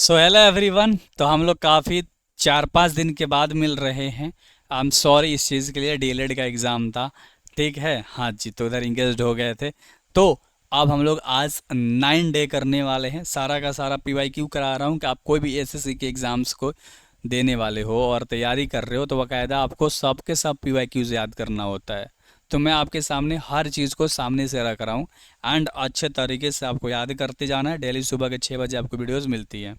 So hello everyone. तो हम लोग काफ़ी 4-5 दिन के बाद मिल रहे हैं। आई एम सॉरी इस चीज़ के लिए, डीएलएड का एग्ज़ाम था। ठीक है, हाँ जी, तो उधर इंगेज हो गए थे। तो अब हम लोग आज 9 डे करने वाले हैं। सारा का सारा पीवाईक्यू करा रहा हूँ कि आप कोई भी एसएससी के एग्ज़ाम्स को देने वाले हो और तैयारी कर रहे हो तो बाकायदा आपको सब के सब पीवाईक्यूज़ याद करना होता है। तो मैं आपके सामने हर चीज़ को सामने से रख रहा हूँ एंड अच्छे तरीके से आपको याद करते जाना है। डेली सुबह के 6 बजे आपको वीडियोज़ मिलती हैं।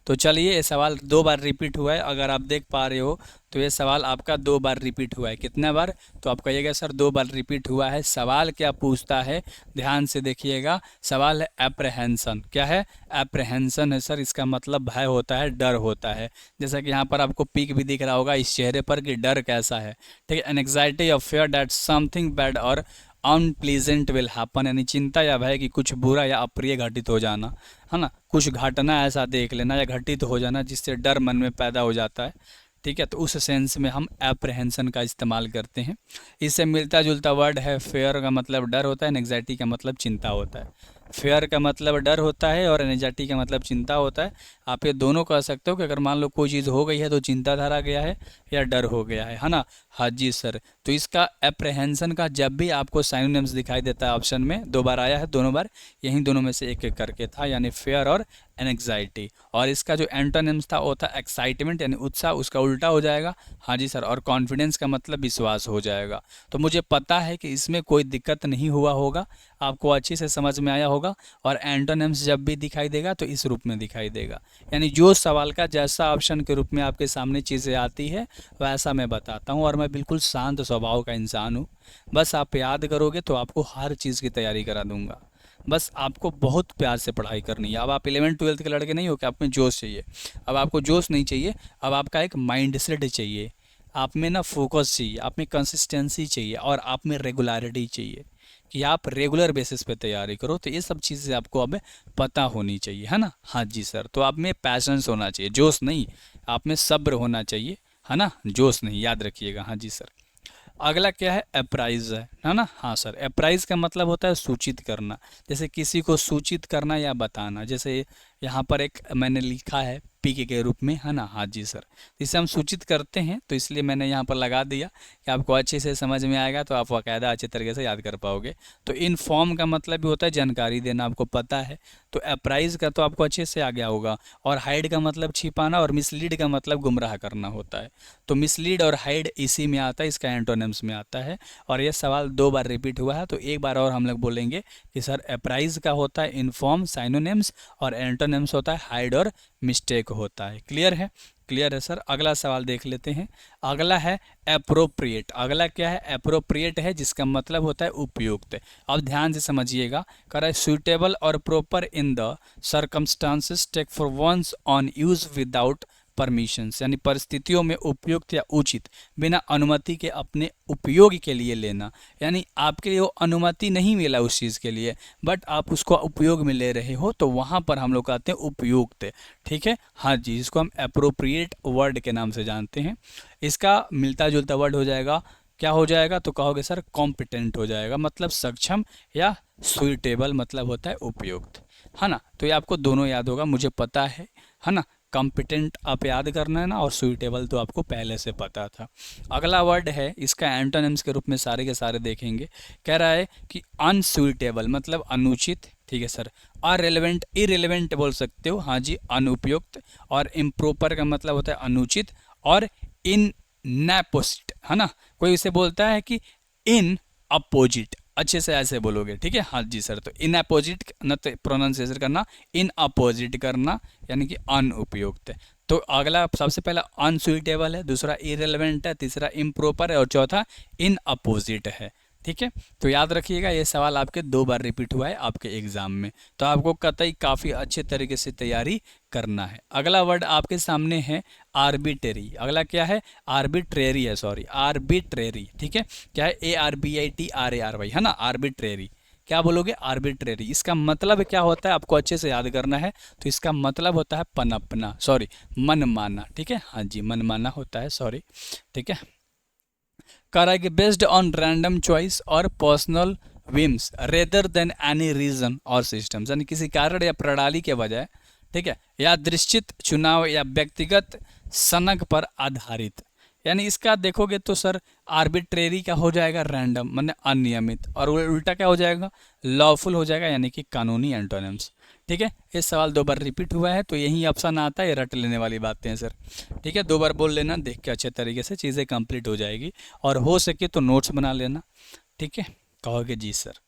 तो चलिए, ये सवाल 2 बार रिपीट हुआ है। अगर आप देख पा रहे हो तो ये सवाल आपका 2 बार रिपीट हुआ है। कितने बार? तो आप कहिएगा सर 2 बार रिपीट हुआ है। सवाल क्या पूछता है, ध्यान से देखिएगा। सवाल है एप्रहेंशन। क्या है? एप्रहेंशन है सर। इसका मतलब भय होता है, डर होता है। जैसा कि यहाँ पर आपको पिक भी दिख रहा होगा इस चेहरे पर कि डर कैसा है। ठीक है, anxiety of fear that something bad और अनप्लीजेंट विल हैपन, यानी चिंता या भय कि कुछ बुरा या अप्रिय घटित हो जाना, है ना। कुछ घटना ऐसा देख लेना या घटित हो जाना जिससे डर मन में पैदा हो जाता है। ठीक है, तो उस सेंस में हम एप्रहेंशन का इस्तेमाल करते हैं। इससे मिलता जुलता वर्ड है फेयर का मतलब डर होता है, एंग्जाइटी का मतलब चिंता होता है। फेयर का मतलब डर होता है और एंग्जाइटी का मतलब चिंता होता है। आप ये दोनों कह सकते हो कि अगर मान लो कोई चीज़ हो गई है तो चिंता धारा गया है या डर हो गया है ना। हाँ जी सर। तो इसका एप्रहेंशन का जब भी आपको साइनोनिम्स दिखाई देता है ऑप्शन में, 2 बार आया है, दोनों बार यहीं दोनों में से एक एक करके था, यानी फेयर और एंग्जाइटी। और इसका जो एंटोनिम्स था वो था एक्साइटमेंट यानी उत्साह, उसका उल्टा हो जाएगा। हाँ जी सर। और कॉन्फिडेंस का मतलब विश्वास हो जाएगा। तो मुझे पता है कि इसमें कोई दिक्कत नहीं हुआ होगा, आपको अच्छे से समझ में आया होगा। और एंटोनिम्स जब भी दिखाई देगा तो इस रूप में दिखाई देगा, यानी जो सवाल का जैसा ऑप्शन के रूप में आपके सामने चीज़ें आती है वैसा मैं बताता हूँ। और मैं बिल्कुल शांत स्वभाव का इंसान हूँ। बस आप याद करोगे तो आपको हर चीज़ की तैयारी करा दूंगा। बस आपको बहुत प्यार से पढ़ाई करनी है। अब आप 11वीं 12वीं के लड़के नहीं हो कि आप में जोश चाहिए। अब आपको जोश नहीं चाहिए, अब आपका एक माइंड सेट चाहिए। आप में ना फोकस चाहिए, आप में कंसिस्टेंसी चाहिए और आप में रेगुलरिटी चाहिए कि आप रेगुलर बेसिस पे तैयारी करो। तो ये सब चीज़ें आपको अब पता होनी चाहिए, है ना। हाँ जी सर। तो आप में पैशंस होना चाहिए, जोश नहीं। आप में सब्र होना चाहिए, है ना, जोश नहीं, याद रखिएगा। हाँ जी सर। अगला क्या है? अप्राइज है ना। हाँ सर। अप्राइज का मतलब होता है सूचित करना, जैसे किसी को सूचित करना या बताना। जैसे यहाँ पर एक मैंने लिखा है पीके के रूप में, है ना। हाँ जी सर। इसे हम सूचित करते हैं तो इसलिए मैंने यहाँ पर लगा दिया कि आपको अच्छे से समझ में आएगा तो आप बाकायदा अच्छे तरीके से याद कर पाओगे। तो इनफॉर्म का मतलब भी होता है जानकारी देना, आपको पता है। तो अप्राइज का तो आपको अच्छे से आ गया होगा। और हाइड का मतलब छिपाना और मिसलीड का मतलब गुमराह करना होता है। तो मिसलीड और हाइड इसी में आता है, इसका एंटोनिम्स में आता है। और ये सवाल 2 बार रिपीट हुआ है तो एक बार और हम लोग बोलेंगे कि सर अप्राइज का होता है इन्फॉर्म साइनोनिम्स और एंटोनिम्स होता है हाइड और मिस्टेक होता है। क्लियर है? क्लियर है सर। अगला सवाल देख लेते हैं। अगला है अप्रोप्रिएट। अगला क्या है? अप्रोप्रिएट है जिसका मतलब होता है उपयुक्त। अब ध्यान से समझिएगा। कर रहा है सुइटेबल और proper in the circumstances take for once on use without permissions, यानी परिस्थितियों में उपयुक्त या उचित बिना अनुमति के अपने उपयोग के लिए लेना। यानी आपके लिए वो अनुमति नहीं मिला उस चीज़ के लिए बट आप उसको उपयोग में ले रहे हो तो वहाँ पर हम लोग कहते हैं उपयुक्त। ठीक है, हाँ जी, इसको हम अप्रोप्रिएट वर्ड के नाम से जानते हैं। इसका मिलता जुलता वर्ड हो जाएगा। क्या हो जाएगा? तो कहोगे सर कॉम्पिटेंट हो जाएगा, मतलब सक्षम, या सुइटेबल मतलब होता है उपयुक्त, है ना। तो ये आपको दोनों याद होगा, मुझे पता है ना। कॉम्पिटेंट आप याद करना है ना, और सुइटेबल तो आपको पहले से पता था। अगला वर्ड है, इसका एंटोनिम्स के रूप में सारे के सारे देखेंगे। कह रहा है कि अनसुइटेबल मतलब अनुचित। ठीक है सर। अरेलेवेंट इरेलेवेंट बोल सकते हो, हाँ जी, अनुपयुक्त। और इम्प्रॉपर का मतलब होता है अनुचित। और इन नेपोसिट, है ना। कोई इसे बोलता है कि इन अपोजिट, अच्छे से ऐसे बोलोगे। ठीक है, हाँ जी सर। तो इन अपोजिट न तो प्रोनाउंसिएशन करना, इन अपोजिट करना यानी कि अनुपयुक्त। तो अगला सबसे पहला अनसुइटेबल है, दूसरा इरेलेवेंट है, तीसरा इम्प्रॉपर है और चौथा इन अपोजिट है। ठीक है, तो याद रखिएगा ये सवाल आपके 2 बार रिपीट हुआ है आपके एग्जाम में। तो आपको कतई काफ़ी अच्छे तरीके से तैयारी करना है। अगला वर्ड आपके सामने है आर्बिट्रेरी। अगला क्या है? आर्बिट्रेरी है, सॉरी, आर्बिट्रेरी। ठीक है, क्या है? ARBITRARY, है ना, आर्बिट्रेरी। क्या बोलोगे? आर्बिट्रेरी। इसका मतलब क्या होता है आपको अच्छे से याद करना है। तो इसका मतलब होता है पनपना, सॉरी, मनमाना। ठीक है, हाँ जी, मनमाना होता है, सॉरी। ठीक है, कह रहा है कि बेस्ड ऑन रैंडम चॉइस और personal whims rather than any reason और सिस्टम्स, यानी किसी कारण या प्रणाली के बजाय, ठीक है, या दृश्चित चुनाव या व्यक्तिगत सनक पर आधारित। यानी इसका देखोगे तो सर आर्बिट्रेरी क्या हो जाएगा, रैंडम माने अनियमित, और उल्टा क्या हो जाएगा, लॉफुल हो जाएगा, यानी कि कानूनी एंटोनिम्स। ठीक है, ये सवाल 2 बार रिपीट हुआ है तो यही ऑप्शन आता है, ये रट लेने वाली बातें हैं सर। ठीक है, 2 बार बोल लेना, देख के अच्छे तरीके से चीज़ें कंप्लीट हो जाएगी, और हो सके तो नोट्स बना लेना। ठीक है, कहोगे जी सर।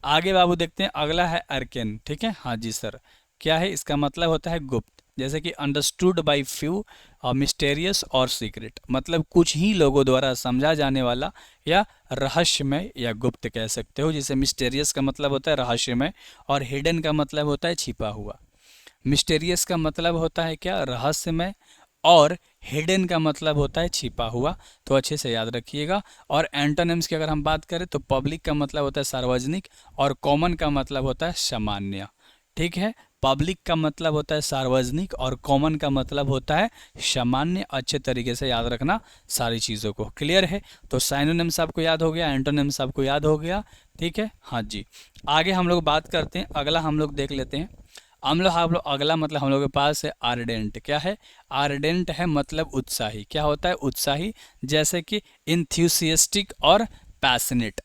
आगे बाबू देखते हैं, अगला है अर्केन। ठीक है, हाँ जी सर, क्या है इसका मतलब होता है गुप्त, जैसे कि अंडरस्टूड बाई फ्यू और मिस्टेरियस और सीक्रेट, मतलब कुछ ही लोगों द्वारा समझा जाने वाला या रहस्यमय या गुप्त कह सकते हो। जैसे मिस्टेरियस का मतलब होता है रहस्यमय, और हिडन का मतलब होता है छिपा हुआ। मिस्टेरियस का मतलब होता है क्या, रहस्यमय, और हिडन का मतलब होता है छिपा हुआ, तो अच्छे से याद रखिएगा। और एंटोनिम्स की अगर हम बात करें तो पब्लिक का मतलब होता है सार्वजनिक, और कॉमन का मतलब होता है सामान्य। ठीक है, पब्लिक का मतलब होता है सार्वजनिक, और कॉमन का मतलब होता है सामान्य। अच्छे तरीके से याद रखना सारी चीज़ों को, क्लियर है। तो साइनोनिम्स आपको याद हो गया, एंटोनिम्स आपको याद हो गया। ठीक है, हाँ जी। आगे हम लोग बात करते हैं, अगला हम लोग देख लेते हैं। हम लोग अगला मतलब हम लोग के पास है आर्डेंट। क्या है, आर्डेंट है मतलब उत्साही। क्या होता है, उत्साही, जैसे कि इंथ्यूसियस्टिक और पैशनेट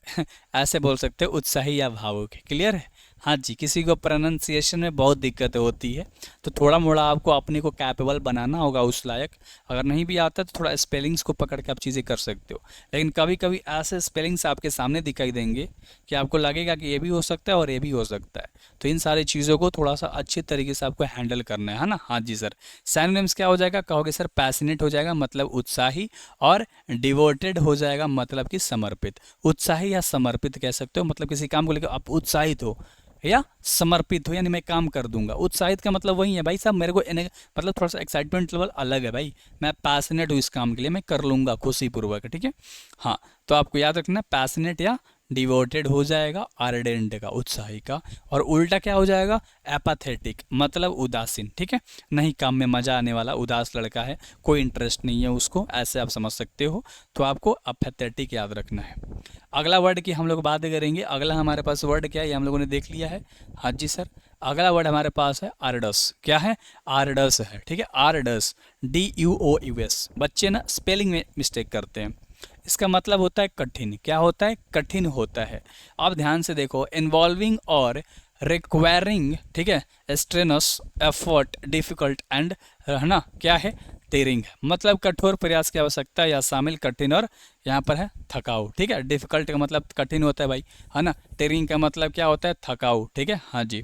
ऐसे बोल सकते हो, उत्साही या भावुक। क्लियर है, हाँ जी। किसी को प्रोनाउंसिएशन में बहुत दिक्कत होती है, तो थोड़ा मोड़ा आपको अपने को कैपेबल बनाना होगा उस लायक। अगर नहीं भी आता तो थोड़ा स्पेलिंग्स को पकड़ के आप चीज़ें कर सकते हो, लेकिन कभी कभी ऐसे स्पेलिंग्स आपके सामने दिखाई देंगे कि आपको लगेगा कि ये भी हो सकता है और ये भी हो सकता है। तो इन सारी चीज़ों को थोड़ा सा अच्छे तरीके से आपको हैंडल करना है ना। हाँ जी सर। सिनोनिम्स क्या हो जाएगा, कहोगे सर पैशनेट हो जाएगा मतलब उत्साही, और डिवोटेड हो जाएगा मतलब कि समर्पित। उत्साही या समर्पित कह सकते हो, मतलब किसी काम को लेकर आप उत्साहित हो या समर्पित हो, यानी मैं काम कर दूंगा। उत्साहित का मतलब वही है भाई साहब, मेरे को मतलब थोड़ा सा एक्साइटमेंट लेवल अलग है भाई, मैं पैशनेट हूँ इस काम के लिए, मैं कर लूंगा खुशी पूर्वक। ठीक है, हाँ। तो आपको याद रखना पैशनेट या डिवोटेड हो जाएगा आर्डेंट का, उत्साही का। और उल्टा क्या हो जाएगा, एपाथेटिक मतलब उदासीन। ठीक है, नहीं काम में मजा आने वाला, उदास लड़का है, कोई इंटरेस्ट नहीं है उसको, ऐसे आप समझ सकते हो। तो आपको अपेथेटिक याद रखना है। अगला वर्ड की हम लोग बात करेंगे। अगला हमारे पास वर्ड क्या है, ये हम लोगों ने देख लिया है। हाँ जी सर, अगला वर्ड हमारे पास है आर्डस। क्या है, आर्डस है। ठीक है, आर्डस, DUOUS। बच्चे ना स्पेलिंग में मिस्टेक करते हैं, इसका मतलब होता है कठिन। क्या होता है, कठिन होता है। आप ध्यान से देखो, इन्वॉल्विंग और रिक्वायरिंग। ठीक है, स्ट्रेनस, एफर्ट, डिफिकल्ट एंड, है ना, क्या है, टेरिंग, मतलब कठोर प्रयास की आवश्यकता या शामिल, कठिन और यहाँ पर है थकाऊ। ठीक है, डिफिकल्ट का मतलब कठिन होता है भाई, है ना। टेरिंग का मतलब क्या होता है, थकाऊ। ठीक है, हाँ जी।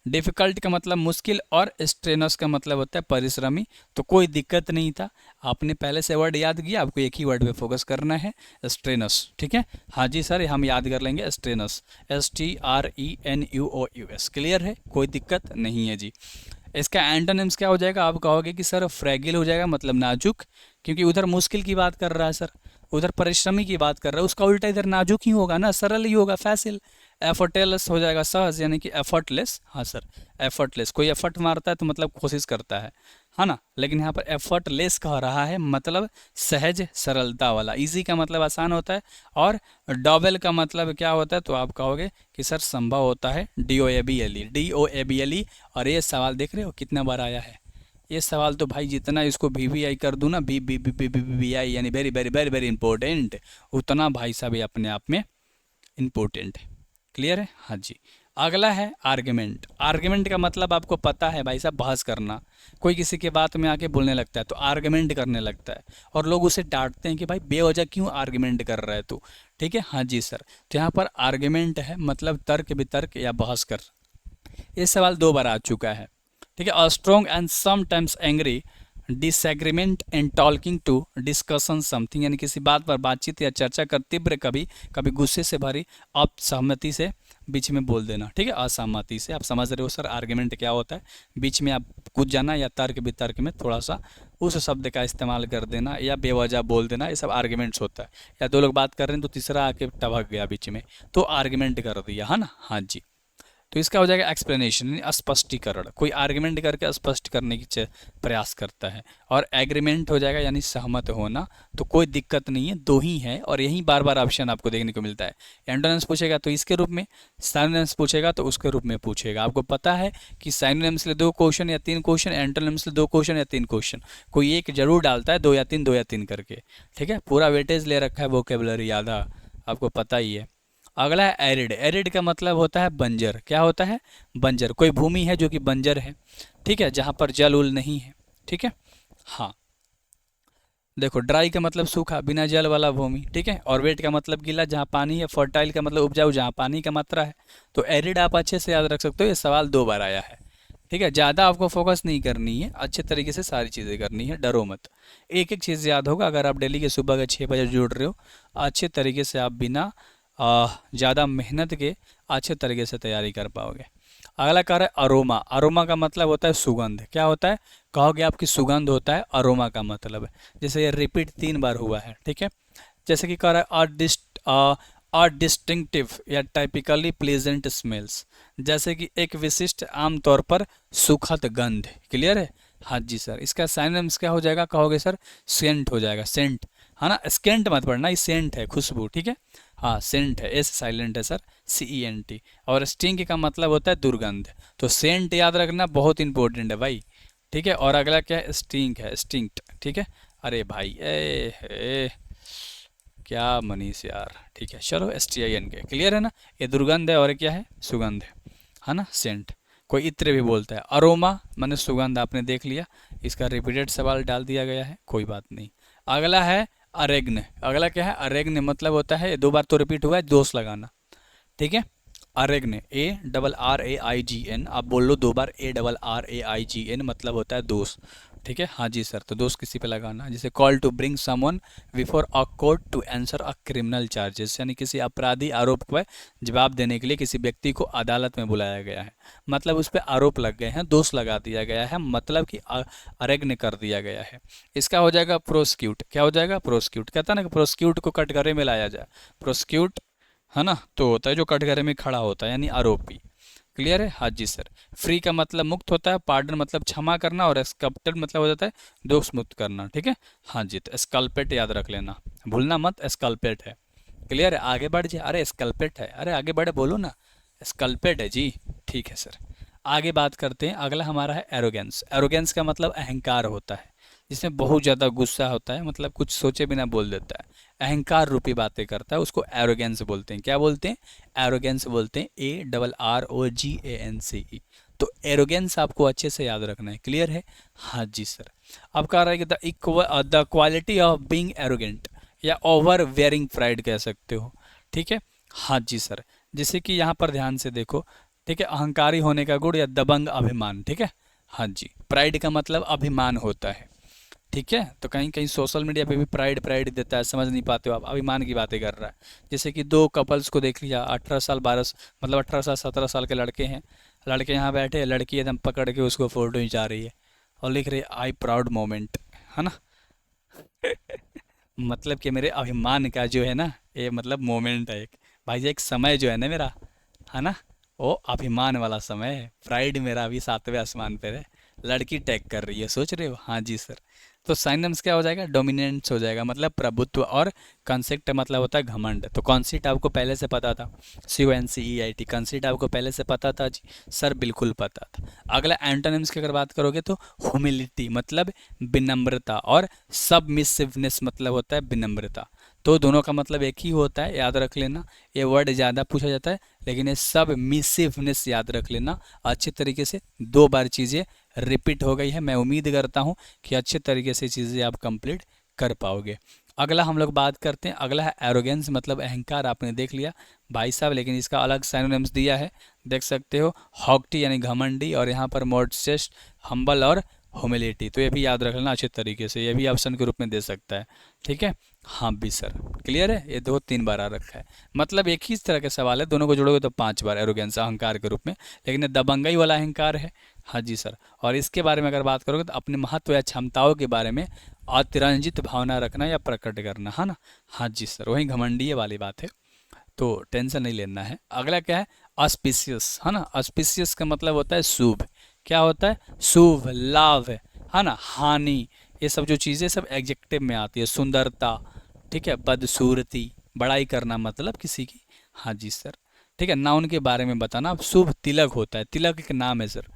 डिफिकल्ट का मतलब मुश्किल, और स्ट्रेनस का मतलब होता है परिश्रमी। तो कोई दिक्कत नहीं था, आपने पहले से वर्ड याद किया, आपको एक ही वर्ड पे फोकस करना है, स्ट्रेनस। ठीक है, हाँ जी सर, हम याद कर लेंगे स्ट्रेनस, STRENUOUS। क्लियर है, कोई दिक्कत नहीं है जी। इसका एंटोनिम्स क्या हो जाएगा, आप कहोगे कि सर फ्रैगिल हो जाएगा मतलब नाजुक, क्योंकि उधर मुश्किल की बात कर रहा है सर, उधर परिश्रमी की बात कर रहा है, उसका उल्टा इधर नाजुक ही होगा ना, सरल ही होगा, फैसिल। एफर्टलेस हो जाएगा सहज, यानी कि एफर्टलेस। हाँ सर, एफर्टलेस, कोई एफर्ट मारता है तो मतलब कोशिश करता है ना। लेकिन यहाँ पर एफर्टलेस कह रहा है मतलब सहज सरलता वाला। इजी का मतलब आसान होता है, और डबल का मतलब क्या होता है, तो आप कहोगे कि सर संभव होता है, DOABLE। और ये सवाल देख रहे हो कितना बार आया है ये सवाल, तो भाई जितना इसको VVI कर दूँ ना, VVI यानी very very very very important, उतना भाई साहब ये अपने आप में इम्पोर्टेंट है। क्लियर है, हाँ जी। अगला है आर्गुमेंट। आर्गुमेंट का मतलब आपको पता है भाई साहब, बहस करना। कोई किसी के बात में आके बोलने लगता है तो आर्गुमेंट करने लगता है, और लोग उसे डांटते हैं कि भाई बेवजह क्यों आर्गुमेंट कर रहा है तू। ठीक है, हाँ जी सर। तो यहाँ पर आर्गुमेंट है मतलब तर्क वितर्क या बहस कर। ये सवाल 2 बार आ चुका है। ठीक है, a strong and sometimes angry disagreement and talking to discussion something, यानी किसी बात पर बातचीत या चर्चा कर तीव्र, कभी कभी गुस्से से भरी असहमति से बीच में बोल देना। ठीक है, असहमति से, आप समझ रहे हो सर आर्गुमेंट क्या होता है, बीच में आप कूद जाना, या तर्क वितर्क में थोड़ा सा उस शब्द का इस्तेमाल कर देना, या बेवजह बोल देना, ये सब आर्गुमेंट्स होता है। या 2 लोग बात कर रहे हैं तो तीसरा आके टपक गया बीच में, तो आर्गुमेंट कर दिया, है ना। हाँ जी। तो इसका हो जाएगा एक्सप्लेनेशन, स्पष्टीकरण, कोई आर्ग्यूमेंट करके स्पष्ट करने की प्रयास करता है। और एग्रीमेंट हो जाएगा यानी सहमत होना। तो कोई दिक्कत नहीं है, दो ही है और यही बार बार ऑप्शन आपको देखने को मिलता है। एंटोनिम्स पूछेगा तो इसके रूप में, सिनोनिम्स पूछेगा तो उसके रूप में पूछेगा। आपको पता है कि सिनोनिम्स ले 2 क्वेश्चन या 3 क्वेश्चन, एंटोनिम्स ले 2 क्वेश्चन या 3 क्वेश्चन, कोई एक जरूर डालता है 2 या 3 2 या 3 करके। ठीक है, पूरा वेटेज ले रखा है वोकेबलरी आधा, आपको पता ही है। अगला है एरिड। एरिड का मतलब होता है बंजर। क्या होता है? बंजर। कोई भूमि है जो कि बंजर है, ठीक है, जहाँ पर जल उल नहीं है। ठीक है, हाँ। देखो, ड्राई का मतलब सूखा, बिना जल वाला भूमि। ठीक है, और वेट का मतलब गीला, जहाँ पानी है। फर्टाइल का मतलब उपजाऊ, जहाँ पानी का मात्रा है। तो एरिड आप अच्छे से याद रख सकते हो, ये सवाल 2 बार आया है। ठीक है, ज़्यादा आपको फोकस नहीं करनी है, अच्छे तरीके से सारी चीज़ें करनी है, डरो मत। एक एक चीज़ याद होगा। अगर आप डेली के सुबह के 6 बजे जुड़ रहे हो, अच्छे तरीके से आप बिना ज़्यादा मेहनत के अच्छे तरीके से तैयारी कर पाओगे। अगला कह रहा है अरोमा। अरोमा का मतलब होता है सुगंध। क्या होता है? कहोगे आपकी सुगंध होता है, अरोमा का मतलब है। जैसे ये रिपीट 3 बार हुआ है। ठीक है, जैसे कि कह रहा है अ डिस्टिंक्टिव या टाइपिकली प्लेजेंट स्मेल्स, जैसे कि एक विशिष्ट आमतौर पर सुखद गंध। क्लियर है? हाँ जी सर। इसका साइनम्स क्या हो जाएगा कहोगे सर? सेंट हो जाएगा, सेंट, है ना। स्केंट मत पढ़ना, ये सेंट है, खुशबू। ठीक है, हाँ सेंट है, एस साइलेंट है सर, CENT। और स्टिंग का मतलब होता है दुर्गंध। तो सेंट याद रखना बहुत इंपॉर्टेंट है भाई। ठीक है, और अगला क्या है? स्टिंग है, स्टिंक्ट। ठीक है, अरे भाई ए क्या मनीष यार। ठीक है, चलो STIN के, क्लियर है ना। ये दुर्गंध है और ये क्या है? सुगंध है ना, सेंट। कोई इत्र भी बोलता है। अरोमा माने सुगंध, आपने देख लिया। इसका रिपीटेड सवाल डाल दिया गया है, कोई बात नहीं। अगला है अरेग्न। अगला क्या है? अरेग्न मतलब होता है, 2 बार तो रिपीट हुआ है, दोष लगाना। ठीक है, अरेग्न, ARRAIGN, आप बोल लो 2 बार, ARRAIGN मतलब होता है दोष। ठीक है, हाँ जी सर। तो दोष किसी पे लगाना, जैसे call to bring someone before a court to answer a criminal charges, यानी किसी अपराधी आरोप पर जवाब देने के लिए किसी व्यक्ति को अदालत में बुलाया गया है। मतलब उस पर आरोप लग गए हैं, दोष लगा दिया गया है, मतलब कि अरेग्न कर दिया गया है। इसका हो जाएगा प्रोसिक्यूट। क्या हो जाएगा? प्रोसिक्यूट। कहता है ना कि प्रोसिक्यूट को कटघरे में लाया जाए, प्रोसिक्यूट, है ना। तो होता है जो कटघरे में खड़ा होता है, यानी आरोपी। क्लियर है? हाँ जी सर। फ्री का मतलब मुक्त होता है, पार्डन मतलब क्षमा करना, और एस्कल्पेट मतलब हो जाता है दोष मुक्त करना। ठीक है, हाँ जी। तो एस्कल्पेट याद रख लेना, भूलना मत, एस्कल्पेट है। क्लियर है? आगे बढ़ जाए। अरे एस्कल्पेट है, अरे आगे बढ़े, बोलो ना, एस्कल्पेट है जी। ठीक है सर, आगे बात करते हैं। अगला हमारा है एरोगेंस। एरोगेंस का मतलब अहंकार होता है, जिसमें बहुत ज़्यादा गुस्सा होता है, मतलब कुछ सोचे बिना बोल देता है, अहंकार रूपी बातें करता है, उसको एरोगेंस बोलते हैं। क्या बोलते हैं? एरोगेंस बोलते हैं, ARROGANCE। तो एरोगेंस आपको अच्छे से याद रखना है। क्लियर है? हाँ जी सर। अब कह रहा है कि the quality of being arrogant, या ओवर वेयरिंग प्राइड कह सकते हो। ठीक है, हाँ जी सर। जैसे कि यहाँ पर ध्यान से देखो। ठीक है, अहंकारी होने का गुण या दबंग अभिमान। ठीक है, हाँ जी। प्राइड का मतलब अभिमान होता है। ठीक है, तो कहीं कहीं सोशल मीडिया पे भी प्राइड प्राइड देता है, समझ नहीं पाते हो आप, अभिमान की बातें कर रहा है। जैसे कि 2 कपल्स को देख लिया, 18 साल 12, मतलब 18 साल 17 साल के लड़के हैं। लड़के यहाँ बैठे, लड़की एकदम पकड़ के उसको फोटो खिंचा रही है और लिख रही है आई प्राउड मोमेंट, है ना। मतलब कि मेरे अभिमान का जो है ना, ये मतलब मोमेंट है एक, भाई ये एक समय जो है ना मेरा, है ना, वो अभिमान वाला समय है। प्राइड मेरा अभी 7वें आसमान पर है। लड़की टैग कर रही है, सोच रहे हो? हाँ जी सर। तो साइनम्स क्या हो जाएगा? डोमिनेंस हो जाएगा, मतलब प्रभुत्व। और कंसेप्ट मतलब होता है घमंड। तो कॉन्सेप्ट आपको पहले से पता था, CONCEIT, कंसेप्ट आपको पहले से पता था जी सर, बिल्कुल पता था। अगला एंटोनिम्स की अगर बात करोगे तो ह्यूमिलिटी मतलब विनम्रता, और सबमिसिवनेस मतलब होता है विनम्रता। तो दोनों का मतलब एक ही होता है, याद रख लेना। ये वर्ड ज़्यादा पूछा जाता है, लेकिन ये सबमिसिवनेस याद रख लेना अच्छे तरीके से। 2 बार चीज़ें रिपीट हो गई है। मैं उम्मीद करता हूँ कि अच्छे तरीके से चीज़ें आप कंप्लीट कर पाओगे। अगला हम लोग बात करते हैं। अगला है एरोगेंस मतलब अहंकार। आपने देख लिया भाई साहब, लेकिन इसका अलग साइनोनिम्स दिया है, देख सकते हो। हॉक्टी यानी घमंडी, और यहाँ पर मॉडसेस्ट, हम्बल और ह्यूमिलिटी। तो ये भी याद रख लेना अच्छे तरीके से, ये भी ऑप्शन के रूप में दे सकता है। ठीक है, हाँ भी सर। क्लियर है? ये 2-3 बार आ रखा है, मतलब एक ही तरह के सवाल है, दोनों को जोड़ोगे तो 5 बार एरोगेंस अहंकार के रूप में, लेकिन ये दबंगई वाला अहंकार है। हाँ जी सर। और इसके बारे में अगर बात करोगे तो अपने महत्व या क्षमताओं के बारे में अतिरंजित भावना रखना या प्रकट करना, है ना। हाँ जी सर, वही घमंडी वाली बात है, तो टेंशन नहीं लेना है। अगला क्या है? ऑस्पिशियस, है ना। ऑस्पिशियस का मतलब होता है शुभ। क्या होता है? शुभ, लाभ, है ना, हानि, ये सब जो चीज़ें सब एडजेक्टिव में आती है। सुंदरता, ठीक है, बदसूरती, बड़ाई करना मतलब किसी की। हाँ जी सर। ठीक है, नाउन के बारे में बताना। अब शुभ तिलक होता है, तिलक एक नाम है सर।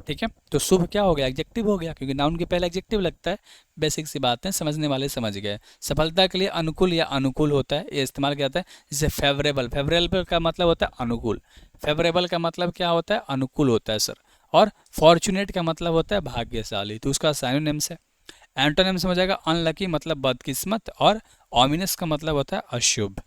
ठीक है, तो शुभ क्या हो गया? एडजेक्टिव हो गया, क्योंकि नाउन के पहले एडजेक्टिव लगता है। बेसिक सी बात है, समझने वाले समझ गए। सफलता के लिए अनुकूल या अनुकूल होता है, ये इस्तेमाल किया जाता है। जैसे फेवरेबल, फेवरेबल का मतलब होता है अनुकूल। फेवरेबल का मतलब क्या होता है? अनुकूल होता है सर। और फॉर्चुनेट का मतलब होता है भाग्यशाली, तो उसका साइनोनिम्स है। एंटोनिम्स में हो जाएगा अनलकी मतलब बदकिस्मत, और ऑमिनस का मतलब होता है अशुभ।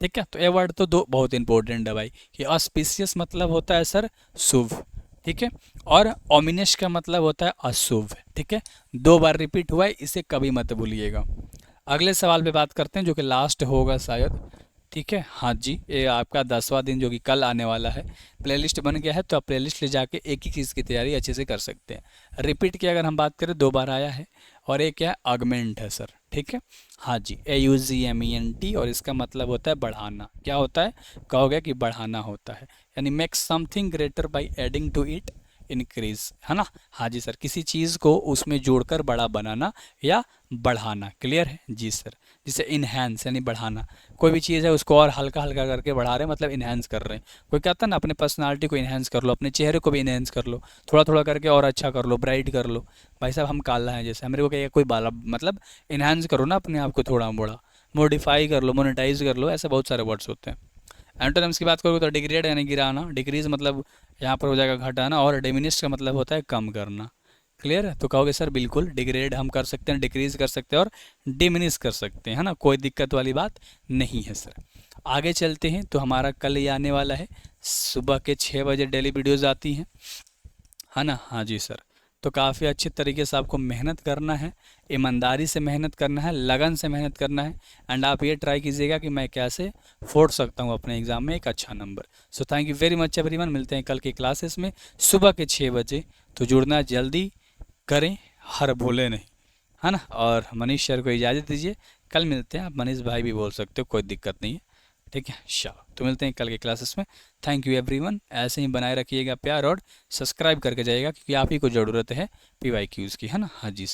ठीक है, तो ये वर्ड तो दो बहुत इंपॉर्टेंट है भाई, कि ऑस्पिशियस मतलब होता है सर शुभ, ठीक है, और ओमिनस का मतलब होता है अशुभ। ठीक है, दो बार रिपीट हुआ है, इसे कभी मत भूलिएगा। अगले सवाल पे बात करते हैं, जो कि लास्ट होगा शायद। ठीक है, हाँ जी, ये आपका 10वां दिन जो कि कल आने वाला है। प्लेलिस्ट बन गया है, तो आप प्लेलिस्ट ले जाके एक ही चीज़ की तैयारी अच्छे से कर सकते हैं। रिपीट की अगर हम बात करें, 2 बार आया है। और एक क्या है? ऑगमेंट है सर। ठीक है, हाँ जी, AUGMENT, और इसका मतलब होता है बढ़ाना। क्या होता है? कहोगे कि बढ़ाना होता है, यानी make something greater by adding to it increase, है ना। हाँ जी सर, किसी चीज़ को उसमें जोड़कर बड़ा बनाना या बढ़ाना। क्लियर है जी सर। जिसे इन्हेंस यानी बढ़ाना, कोई भी चीज़ है उसको और हल्का हल्का करके बढ़ा रहे हैं, मतलब इन्हेंस कर रहे हैं। कोई कहता है ना, अपने पर्सनालिटी को इन्हेंस कर लो, अपने चेहरे को भी इन्हेंस कर लो, थोड़ा थोड़ा करके और अच्छा कर लो, ब्राइट कर लो। भाई साहब हम काला हैं, जैसे मेरे को कहेगा कोई बाला, मतलब इन्हेंस करो ना अपने आप को, थोड़ा मोड़ा मॉडिफाई कर लो, मोनेटाइज कर लो, ऐसे बहुत सारे वर्ड्स होते हैं। एंटोनिम्स की बात करोगे तो डिग्रेड यानी गिराना, डिक्रीज मतलब यहाँ पर हो जाएगा घटाना, और डिमिनिश का मतलब होता है कम करना। क्लियर है? तो कहोगे सर बिल्कुल, डिग्रेड हम कर सकते हैं, डिक्रीज कर सकते हैं, और डिमिनिश कर सकते हैं, है ना, कोई दिक्कत वाली बात नहीं है सर। आगे चलते हैं, तो हमारा कल ये आने वाला है, सुबह के 6 बजे डेली वीडियोज़ आती हैं, है ना। हाँ जी सर, तो काफ़ी अच्छे तरीके से आपको मेहनत करना है, ईमानदारी से मेहनत करना है, लगन से मेहनत करना है। एंड आप ये ट्राई कीजिएगा कि मैं कैसे फोड़ सकता हूँ अपने एग्ज़ाम में एक अच्छा number. So thank you very much everyone, मिलते हैं कल की क्लासेस में सुबह के 6 बजे। तो जुड़ना जल्दी करें, हर भूले नहीं, है ना। और मनीष सर को इजाज़त दीजिए, कल मिलते हैं। आप मनीष भाई भी बोल सकते हो, कोई दिक्कत नहीं है। ठीक है, चलो तो मिलते हैं कल के क्लासेस में। थैंक यू एवरीवन, ऐसे ही बनाए रखिएगा प्यार, और सब्सक्राइब करके जाइएगा, क्योंकि आप ही को ज़रूरत है PYQs की, है ना। हाँ जी।